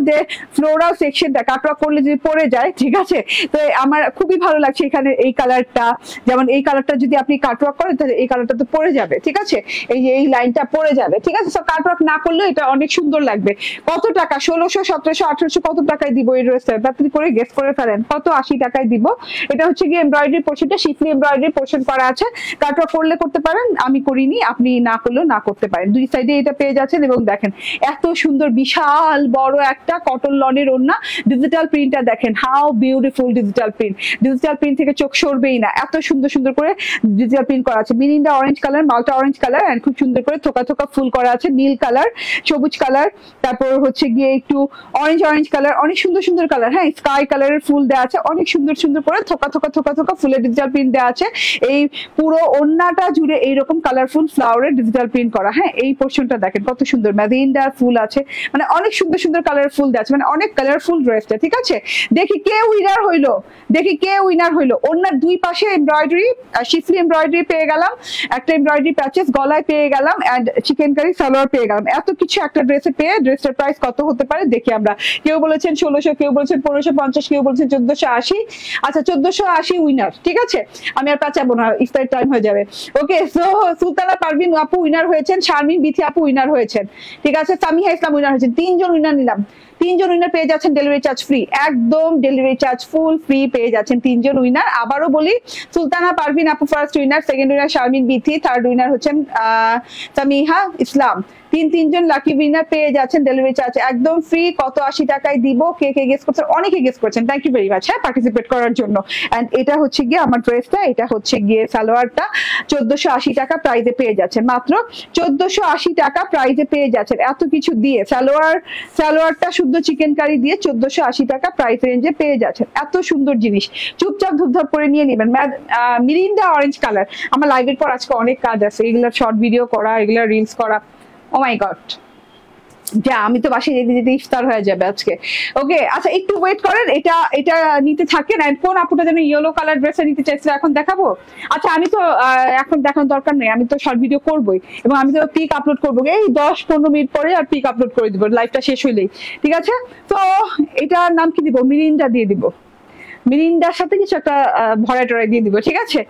ফ্লোরাল সেকশনটা কাটওয়ার্ক করলে যদি পড়ে যায়, ঠিক আছে? তো আমার খুবই ভালো লাগছে এখানে এই কালারটা, যেমন এই কালারটা যদি আপনি কাটওয়ার্ক করেন তাহলে এই কালারটা তো পড়ে যাবে, ঠিক আছে? এই যে এই লাইনটা পড়ে যাবে, ঠিক আছে? সো কাটওয়ার্ক না করলে এটা অনেক সুন্দর লাগবে। কত টাকা? 1600, 1700, 1800, কত টাকায় দিব এই ড্রেসটা? তাড়াতাড়ি করে গেস করে ফেলেন, কত? 80 টাকায় দিব। এটা হচ্ছে কি এমব্রয়ডারি পোর্শনটা, শিফলি এমব্রয়ডারি পোর্শন করা আছে। কাটওয়ার্ক করলে করতে পারেন, আমি করিনি, আপনি না করলেও না করতে পারেন। দুই সাইডে এটা পেয়ে যাচ্ছেন, এবং দেখেন এত সুন্দর বিশাল বড় একটা কটন লনের ওড়না। ডিজিটাল প্রিন্টটা দেখেন, how beautiful digital print. Digital print থেকে চোখ সরবেই না, এত সুন্দর সুন্দর করে ডিজিটাল প্রিন্ট করা আছে। মিরিন্ডা অরেঞ্জ কালার, মাল্টা অরেঞ্জ কালার, এন্ড খুব সুন্দর করে থোকা থোকা ফুল করা আছে, নীল কালার, সবুজ কালার, তারপর হচ্ছে গিয়ে একটু অরেঞ্জ কালার, অনেক সুন্দর সুন্দর কালার। হ্যাঁ, স্কাই কালারের ফুল দেওয়া আছে, অনেক সুন্দর সুন্দর করে থোকা থোকা থোকা থোকা ফুলের ডিজিটাল প্রিন্ট দেওয়া আছে। এই পুরো ওড়নাটা জুড়ে এইরকম কালারফুল ফ্লাওয়ারের ডিজিটাল প্রিন্ট করা। হ্যাঁ, এই পোর্শনটা দেখেন কত সুন্দর, ম্যাজেন্ডা ফুল আছে, মানে অনেক সুন্দর সুন্দর কালারের ফুল দেওয়া আছে, মানে অনেক কালারফুল ড্রেসটা, ঠিক আছে? দেখি কে উইনার হইলো, দেখি কে উইনার হইলো। ওড়নার দুই পাশে এমব্রয়ডারি, শিফলি এমব্রয়ডারি পেয়ে গেলাম, একটা এমব্রয়ডারি প্যাচেস গলায় পেয়ে গেলাম, এন্ড চিকেন কারি সালোয়ার পেয়ে গেলাম। এত কিছু একটা ড্রেসে পেয়ে ড্রেসটার প্রাইস কত হতে পারে দেখি আমরা। কেউ বলেছেন 1600, কেউ বলেছেন 1550, কেউ বলেছেন 1480। আচ্ছা, 1480 উইনার, ঠিক আছে? আমি আর পেঁচাবো না, ইফতার টাইম হয়ে যাবে। ওকে, সো সুলতানা পারভিন আপু উইনার হয়েছেন, শারমিন বিথি আপু উইনার হয়েছেন, ঠিক আছে? সামিহা ইসলাম উইনার হয়েছেন। 3 জন উইনার নিলাম, 3 জন উইনার পেয়ে যাচ্ছেন ডেলিভারি চার্জ ফ্রি, একদম ডেলিভারি চার্জ ফুল ফ্রি পেয়ে যাচ্ছেন 3 জন উইনার। আবারও বলি, সুলতানা পারভিন আপু first winner, second winner Sharmin Bithi, third winner হচ্ছেন সামিহা ইসলাম। 3 জন লাকি উইনার পেয়ে যাচ্ছেন ডেলিভারি চার্জ একদম ফ্রি। কত? 80 টাকায় দিব। কে কে গেস করছেন? অনেকে গেস করছেন, থ্যাংক ইউ ভেরি মাচ, হ্যাঁ, পার্টিসিপেট করার জন্য। এন্ড এটা হচ্ছে গিয়ে আমার ড্রেসটা, এটা হচ্ছে গিয়ে সালোয়ারটা 1480 টাকা প্রাইজে পেয়ে যাচ্ছেন, মাত্র 1480 টাকা প্রাইজে পেয়ে যাচ্ছেন। এত কিছু দিয়ে সালোয়ারটা শুধু চিকেন কারি দিয়ে 1480 টাকা প্রাইস রেঞ্জে পেয়ে যাচ্ছেন। এত সুন্দর জিনিস, চুপচাপ ধুপধাপ করে নিয়ে নেবেন। Mirinda orange colour. আমার লাইভের পর আজকে অনেক কাজ আছে, এগুলা শর্ট ভিডিও করা, এগুলা রিলস করা। ও মাই গড, যা আমি তো বাসায় যেতে যেতে ইফতার হয়ে যাবে আজকে। ওকে, আচ্ছা একটু ওয়েট করেন, এটা এটা নিতে থাকেন। এন্ড কোন আপুটা যেন ইয়েলো কালার ড্রেসটা নিতে চাইছিল, এখন দেখাবো? আচ্ছা আমি তো এখন দেখানোর দরকার নেই, আমি তো শর্ট ভিডিও করবোই এবং আমি তো পিক আপলোড করবো এই 10-15 মিনিট পরে, আর পিক আপলোড করে দিব লাইভটা শেষ হইলেই, ঠিক আছে? তো এটার নাম কি দিব? মিরিন্ডা দিয়ে দিব, মিরিন্ডার সাথে কিছু একটা ভরাই টরাই দিয়ে দিব, ঠিক আছে?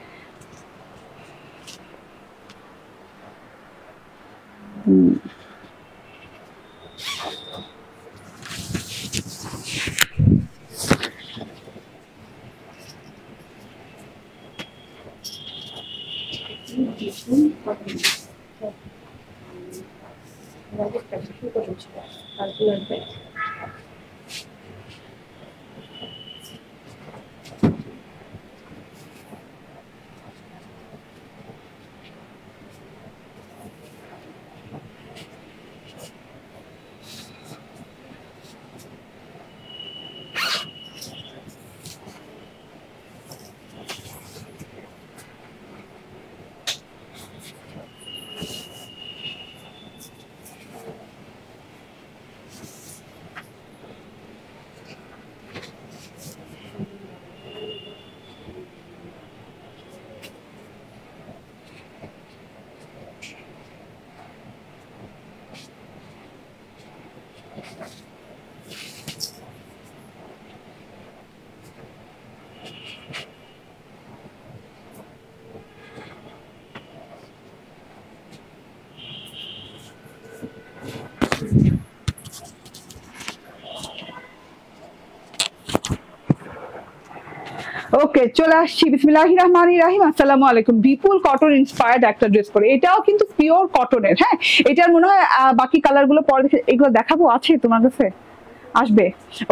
ওকে, চলে আসছি। বিসমিল্লাহির রহমানির রহিম। আসসালামু আলাইকুম। বিপুল কটন ইন্সপায়ার্ড একটা ড্রেস পরে, এটাও কিন্তু পিওর কটনের। হ্যাঁ, এটার মনে হয় বাকি কালার গুলো পরে এগুলো দেখাবো, আছে তোমার কাছে? আসবে,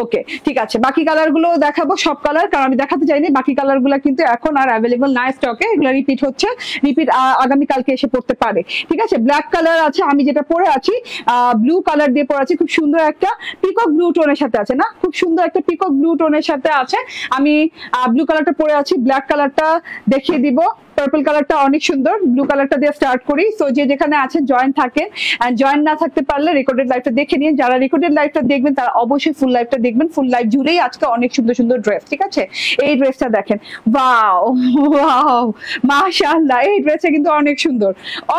ওকে ঠিক আছে। বাকি কালার গুলো দেখাবো, সব কালার, কারণ আমি দেখাতে চাইনি। বাকি কালার গুলো কিন্তু এখন আর অ্যাভেলেবল নাই স্টকে, এগুলো রিপিট হচ্ছে, রিপিট আগামীকালকে এসে পড়তে পারে, ঠিক আছে? ব্ল্যাক কালার আছে, আমি যেটা পরে আছি ব্লু কালার দিয়ে পরে আছি, খুব সুন্দর একটা পিকক ব্লু টোনের সাথে আছে না, খুব সুন্দর একটা পিকক ব্লু টোনের সাথে আছে। আমি ব্লু কালারটা পরে আছি, ব্ল্যাক কালারটা দেখিয়ে দিব, পার্পল কালারটা অনেক সুন্দর। ব্লু কালারটা দিয়ে স্টার্ট করি। সো যে যেখানে আছেন জয়েন থাকেন, এন্ড জয়েন না থাকতে পারলে রেকর্ডেড লাইভটা দেখে নিন। যারা রেকর্ডেড লাইভটা দেখবেন তারা অবশ্যই ফুল লাইভটা দেখবেন। ফুল লাইভ জুড়েই আজকে অনেক সুন্দর সুন্দর ড্রেস, ঠিক আছে? এই ড্রেসটা দেখেন, ওয়াও ওয়াও মাশাআল্লাহ, এই ড্রেসটা কিন্তু অনেক সুন্দর,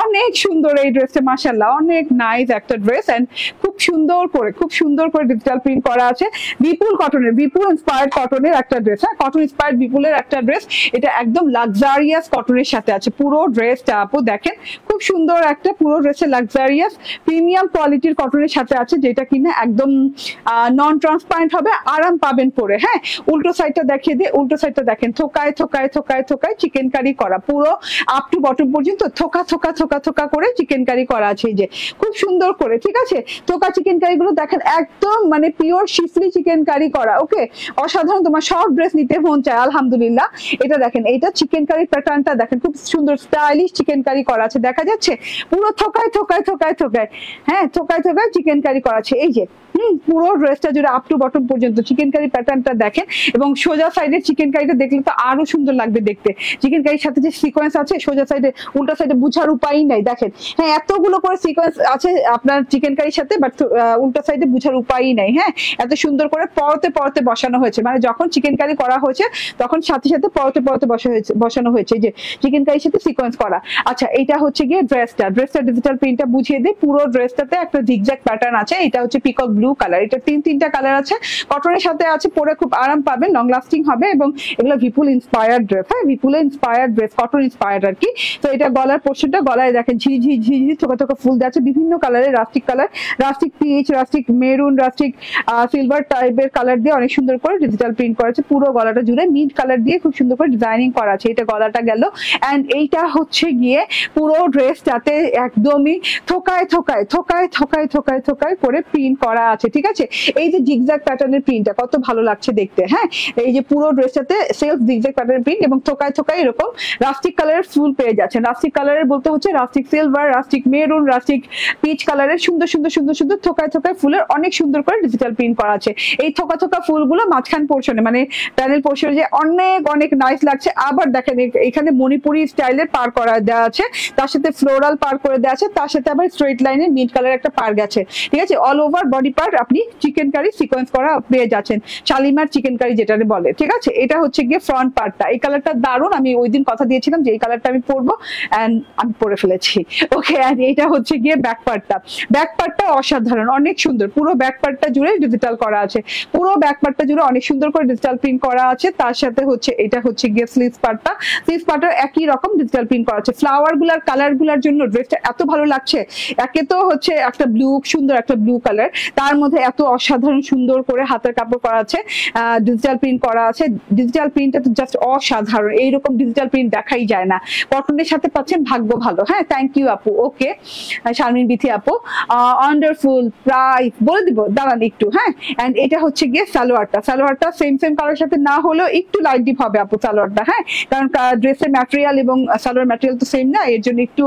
অনেক সুন্দর এই ড্রেসটা, মাশাআল্লাহ অনেক নাইস একটা ড্রেস। এন্ড খুব সুন্দর করে ডিজিটাল প্রিন্ট করা আছে। বিপুল কটনের, বিপুল ইন্সপায়ার্ড কটনের একটা ড্রেস। হ্যাঁ, কটন ইন্সপায়ার্ড বিপুলের একটা ড্রেস, এটা একদম লাক্সারিয়াস কটনের সাথে আছে পুরো ড্রেসটা। আপু দেখেন, খুব সুন্দর একটা পুরো ড্রেসে লাক্সারিয়াস প্রিমিয়াম কোয়ালিটির কটনের সাথে আছে, যেটা কিনা একদম নন ট্রান্সপারেন্ট হবে, আরাম পাবেন পরে। হ্যাঁ, উল্টো সাইডটা দেখিয়ে দিয়ে, উল্টো সাইডটা দেখেন, থোকায় থোকায় থোকায় থোকায় চিকেন কারি করা, পুরো আপ টু বটম পর্যন্ত থোকা থোকা থোকা থোকা করে চিকেন কারি করা আছে। এই যে খুব সুন্দর করে, ঠিক আছে? থোকা চিকেন কারি গুলো দেখেন, একদম মানে পিওর শিফলি চিকেন কারি করা। ওকে, অসাধারণ, তোমার সব ড্রেস নিতে মন চায় আলহামদুলিল্লাহ। এটা দেখেন, এইটা চিকেন কারি প্যাটার্নটা দেখেন, খুব সুন্দর স্টাইলিশ চিকেন কারি করা আছে, দেখা যাচ্ছে পুরো থোকায় থোকায় থোকায় থোকায়, হ্যাঁ থোকায় থোকায় চিকেন কারি করা আছে। এই যে পুরো ড্রেসটা জুড়ে আপ টু বটম পর্যন্ত চিকেন কারি প্যাটার্নটা দেখেন, এবং সোজা সাইডের চিকেন কারিটা দেখলে তো আরো সুন্দর লাগবে দেখতে। চিকেন কারির সাথে যে সিকোয়েন্স আছে সোজা সাইডে, উল্টা সাইডে বুঝার উপায় নাই দেখেন। হ্যাঁ, এতগুলো করে সিকোয়েন্স আছে আপনার চিকেন কারির সাথে, বাট উল্টা সাইডে বুঝার উপায়ই নাই। হ্যাঁ, এত সুন্দর করে পরতে পরতে বসানো হয়েছে, মানে যখন চিকেন কারি করা হয়েছে তখন সাথে সাথে পরতে পরতে বসানো হয়েছে, যে চিকেন কারির সাথে সিকোয়েন্স করা। আচ্ছা, এটা হচ্ছে গিয়ে ড্রেসটা ডিজিটাল প্রিন্টটা বুঝিয়ে দিই। পুরো ড্রেসটাতে একটা জিগজ্যাগ প্যাটার্ন আছে, এটা হচ্ছে পিকক ব্লু কালার, এটা তিনটা কালার আছে, কটনের সাথে আছে, পরে খুব আরাম পাবেন, লং লাস্টিং হবে, এবং এগুলো বিপুল ইন্সপায়ার্ড ড্রেস। হ্যাঁ, বিপুল ইন্সপায়ার্ড ড্রেস, কটন ইন্সপায়ার্ড আর কি। তো এটা গলার পোর্শনটা, গলায় দেখেন ঝিঝি ঝিঝি থোকা থোকা ফুল দেওয়া আছে, বিভিন্ন কালারের, rustic colour, rustic peach, rustic maroon, rustic silver টাইপের কালার দিয়ে অনেক সুন্দর করে ডিজিটাল প্রিন্ট করা আছে। পুরো গলাটা জুড়ে মিড কালার দিয়ে খুব সুন্দর করে ডিজাইনিং করা আছে। এটা গলাটা গেল, এন্ড এইটা হচ্ছে গিয়ে পুরো ড্রেসটাতে একদমই থোকায় থোকায় থোকায় থোকায় থোকায় থোকায় করে প্রিন্ট করা আছে। আছে, ঠিক আছে। এই যে জিগজ্যাগ প্যাটার্নের প্রিন্টটা কত ভালো লাগছে দেখতে, হ্যাঁ। এই যে পুরো ড্রেসটাতে সেলফ জিগজ্যাগ প্যাটার্নের প্রিন্ট এবং থোকায় থোকায় এরকম রাস্টিক কালারের ফুল পেয়ে যাচ্ছেন। রাস্টিক কালারের বলতে হচ্ছে rustic silver, rustic maroon, rustic peach কালারের সুন্দর সুন্দর সুন্দর সুন্দর থোকায় থোকায় ফুলের অনেক সুন্দর করে ডিজিটাল প্রিন্ট করা আছে। এই থোকা থোকা ফুলগুলো মাঝখান পোর্শনে মানে প্যানেল পোর্শনে যে অনেক অনেক নাইস লাগছে। আবার দেখেন এখানে মণিপুরি স্টাইলের পার করা দেওয়া আছে, তার সাথে ফ্লোরাল পার করে দেওয়া আছে, তার সাথে আবার স্ট্রেট লাইনে মিড কালার একটা পার গেছে, ঠিক আছে। অল ওভার বডি পার্ট আপনি চিকেন কারি সিকোয়েন্স করা পেয়ে যাচ্ছেন, শালিমার চিকেন কারি যেটা বলে, ঠিক আছে। এটা হচ্ছে গিয়ে ফ্রন্ট পার্টটা। এই কালারটা দারুণ, আমি ওই দিন কথা দিয়েছিলাম যে এই কালারটা আমি পরবো, এন্ড আমি পরে ফেলেছি, ওকে। এন্ড এটা হচ্ছে গিয়ে ব্যাক পার্টটা। ব্যাক পার্টটা অসাধারণ, অনেক সুন্দর, পুরো ব্যাক পার্টটা জুড়ে ডিজিটাল করা আছে, পুরো ব্যাক পার্টটা জুড়ে অনেক সুন্দর করে ডিজিটাল প্রিন্ট করা আছে। তার সাথে হচ্ছে এটা হচ্ছে গিয়ে স্লিভস পার্টটা, স্লিভস পার্টটা একই রকম ডিজিটাল প্রিন্ট করা আছে। ফ্লাওয়ার গুলার কালার গুলার জন্য ড্রেসটা এত ভালো লাগছে। একে তো হচ্ছে একটা ব্লু, সুন্দর একটা ব্লু কালার, তার মধ্যে এত অসাধারণ সুন্দর করে হাতের কাপড় করা আছে, ডিজিটাল প্রিন্ট করা আছে। ডিজিটাল প্রিন্টটা তো জাস্ট অসাধারণ, এইরকম ডিজিটাল প্রিন্ট দেখাই যায় না। কটনের সাথে পাচ্ছেন, ভাগ্য ভালো, হ্যাঁ। থ্যাংক ইউ আপু, ওকে শারমিন বিথি আপু, ওয়ান্ডারফুল। প্রাইস বলে দিব, দাঁড়ান একটু, হ্যাঁ। এন্ড এটা হচ্ছে গিয়ে সালোয়ারটা। সালোয়ারটা সেম সেম কালার সাথে না হলেও একটু লাইট ডিপ হবে আপু সালোয়ারটা, হ্যাঁ, কারণ ড্রেসের ম্যাটেরিয়াল এবং সালোয়ার ম্যাটেরিয়াল তো সেম না, এর জন্য একটু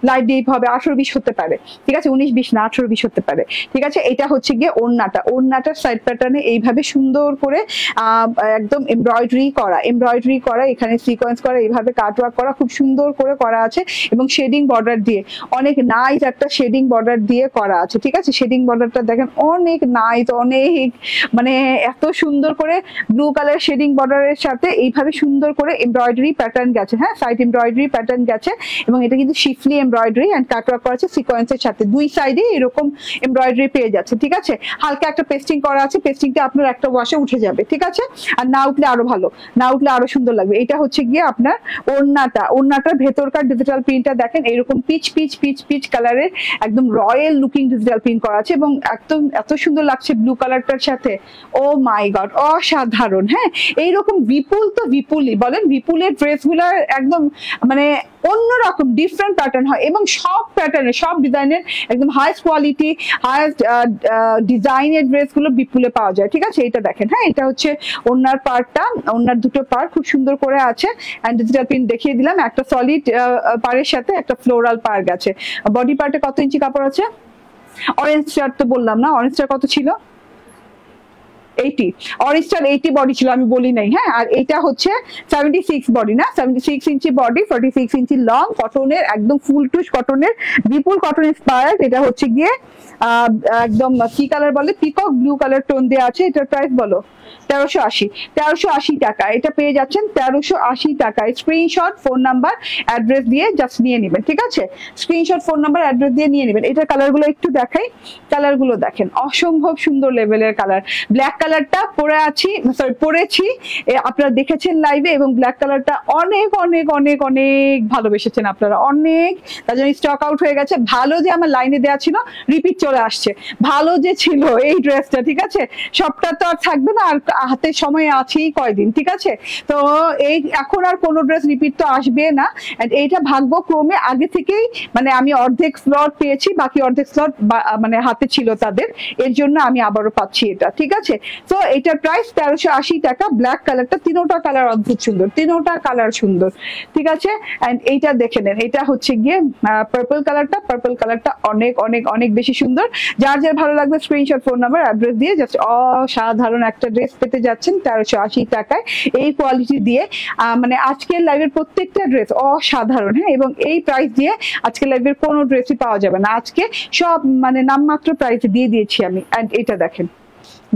লাইট ডিপ হবে। 18-20 হতে পারে, ঠিক আছে, 19-20 না 18-20 হতে পারে, ঠিক আছে। এটা হচ্ছে গিয়ে ওড়নাটা, ওড়নাটার সাইড প্যাটার্নে এইভাবে সুন্দর করে একদম এমব্রয়ডারি করা, এখানে সিকোয়েন্স করা, এইভাবে কাটওয়ার্ক করা, খুব সুন্দর করে করা আছে এবং শেডিং বর্ডার দিয়ে অনেক নাইস একটা শেডিং বর্ডার দিয়ে করা আছে, ঠিক আছে। শেডিং বর্ডারটা দেখেন অনেক নাইস, অনেক মানে এত সুন্দর করে ব্লু কালার শেডিং বর্ডারের সাথে এইভাবে সুন্দর করে এমব্রয়ডারি প্যাটার্ন গেছে, হ্যাঁ, সাইড এমব্রয়ডারি প্যাটার্ন গেছে এবং এটা কিন্তু শিফলি এমব্রয়ডারি এন্ড কাটওয়ার্ক করা আছে সিকোয়েন্সের সাথে, দুই সাইডে এরকম এমব্রয়ডারি পেয়ে যাচ্ছে, ঠিক আছে। হালকা একটা পেস্টিং করা আছে, পেস্টিংটা আপনার একটা ওয়াশে উঠে যাবে, ঠিক আছে। আর না উঠলে আরো ভালো, না উঠলে আরো সুন্দর লাগবে। এটা হচ্ছে গিয়ে আপনার ওড়নাটা, ওড়নাটার ভেতরকার ডিজিটাল প্রিন্টটা দেখেন এরকম পিচ পিচ পিচ পিচ কালারের একদম রয়্যাল লুকিং ডিজিটাল প্রিন্ট করা আছে এবং একদম এত সুন্দর লাগছে ব্লু কালারটার সাথে। ও মাই গড, অসাধারণ, হ্যাঁ। এইরকম বিপুল তো বিপুলই বলেন, বিপুলের ড্রেসগুলোর একদম মানে অন্যরকম ডিফারেন্ট প্যাটার্ন হয় এবং সব প্যাটার্নের সব ডিজাইনের একদম হাইস্ট কোয়ালিটি হাইস্ট ডিজাইনের ড্রেসগুলো বিপুলে পাওয়া যায়, ঠিক আছে। এটা দেখেন, হ্যাঁ, এটা হচ্ছে ওড়নার পার্টটা, ওড়নার দুটো পার্ট খুব সুন্দর করে আছে এন্ড ডিজিটাল প্রিন্ট দেখিয়ে দিলাম, একটা সলিড পাড়ের সাথে একটা ফ্লোরাল পার গেছে। বডি পার্টে কত ইঞ্চি কাপড় আছে? অরেঞ্জটা তো বললাম না, অরেঞ্জটা কত ছিল? 80, অরেঞ্জটার 80 বডি ছিল, আমি বলি নাই, হ্যাঁ। আর এটা হচ্ছে 76 বডি না, 76 ইঞ্চি বডি, 46 ইঞ্চি লং, কটনের একদম ফুল টুস কটনের, বিপুল কটন ইন্সপায়ার্ড। এটা হচ্ছে গিয়ে একদম কি কালার বলে, পিকক ব্লু কালার টোন দেওয়া আছে। এটার প্রাইস বলো? 1380 টাকা। এটা পেয়ে যাচ্ছেন 1380 টাকায়। স্ক্রিনশট, ফোন নাম্বার, অ্যাড্রেস দিয়ে জাস্ট নিয়ে নেবেন, ঠিক আছে। স্ক্রিনশট, ফোন নাম্বার, অ্যাড্রেস দিয়ে নিয়ে নেবেন। এটার কালারগুলো একটু দেখাই, কালারগুলো দেখেন অসম্ভব সুন্দর লেভেলের কালার। ব্ল্যাক কালারটা পরেছি, আপনারা দেখেছেন লাইভে এবং ব্ল্যাক কালারটা অনেক অনেক অনেক অনেক ভালোবেসেছেন আপনারা, অনেক, তার জন্য স্টক আউট হয়ে গেছে। ভালো যে আমার লাইনে দেওয়া ছিল, রিপিট চলে আসছে, ভালো যে ছিল এই ড্রেসটা, ঠিক আছে। সবটা তো আর থাকবে না, আর হাতে সময় আছেই কয়দিন, ঠিক আছে। তো এই এখন আর কোনো ড্রেস রিপিট তো আসবে না, এইটা ভাগ্যক্রমে আগে থেকেই মানে আমি অর্ধেক স্লট পেয়েছি, বাকি অর্ধেক স্লট মানে হাতে ছিল তাদের, এর জন্য আমি আবারও পাচ্ছি এটা, ঠিক আছে। তো এটার প্রাইস 1380 টাকা। ব্ল্যাক কালারটা, তিনোটা কালার অদ্ভুত সুন্দর, তিনোটা কালার সুন্দর, ঠিক আছে। এন্ড এইটা দেখে নেন, এটা হচ্ছে গিয়ে পার্পল কালারটা, পার্পল কালারটা অনেক অনেক অনেক বেশি সুন্দর। যার যার ভালো লাগবে স্ক্রিনশট, ফোন নাম্বার, অ্যাড্রেস দিয়ে জাস্ট অসাধারণ একটা ড্রেস পেতে যাচ্ছেন 1380 টাকায় এই কোয়ালিটি দিয়ে। মানে আজকের লাইভের প্রত্যেকটা ড্রেস অসাধারণ, হ্যাঁ, এবং এই প্রাইস দিয়ে আজকের লাইভের কোনো ড্রেসই পাওয়া যাবে না। আজকে সব মানে নামমাত্র প্রাইস দিয়ে দিয়েছি আমি। এন্ড এটা দেখেন,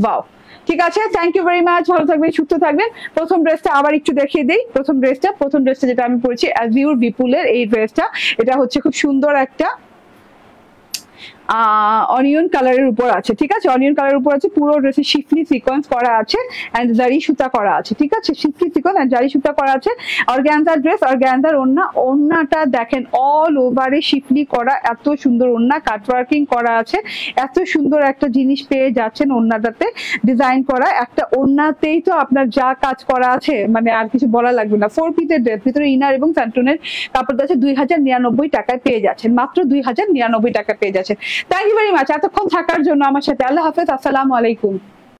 ওয়াও, ঠিক আছে। থ্যাংক ইউ ভেরি মাচ, ভালো থাকবেন, সুস্থ থাকবেন। প্রথম ড্রেসটা আবার একটু দেখিয়ে দিই। প্রথম ড্রেসটা যেটা আমি পরেছি অ্যাজিউর বিপুলের এই ড্রেসটা, এটা হচ্ছে খুব সুন্দর একটা অনিয়ন কালারের উপর আছে, ঠিক আছে। অনিয়ন কালারের উপর আছে, পুরো ড্রেসে শিফলি সিকোয়েন্স করা আছে এন্ড জারি সুতা করা আছে, ঠিক আছে। শিফলি সিকোয়েন্স এন্ড জারি সুতা করা আছে। অর্গানজার ড্রেস, অর্গানজার ওড়না, ওড়নাটা দেখেন অল ওভারে শিফলি করা, এত সুন্দর ওড়না, কাটওয়ার্কিং করা আছে, এত সুন্দর একটা জিনিস পেয়ে যাচ্ছেন ওড়নাটাতে ডিজাইন করা। একটা ওড়নাতেই তো আপনার যা কাজ করা আছে মানে আর কিছু বলা লাগবে না। 4 পিসের ড্রেস, ভিতরে ইনার এবং স্যান্টনের কাপড় আছে। 2099 টাকায় পেয়ে যাচ্ছেন, মাত্র 2099 টাকা পেয়ে যাচ্ছেন। থ্যাংক ইউ ভেরি মাচ এতক্ষণ থাকার জন্য আমার সাথে। আল্লাহ হাফেজ, আসসালামু আলাইকুম।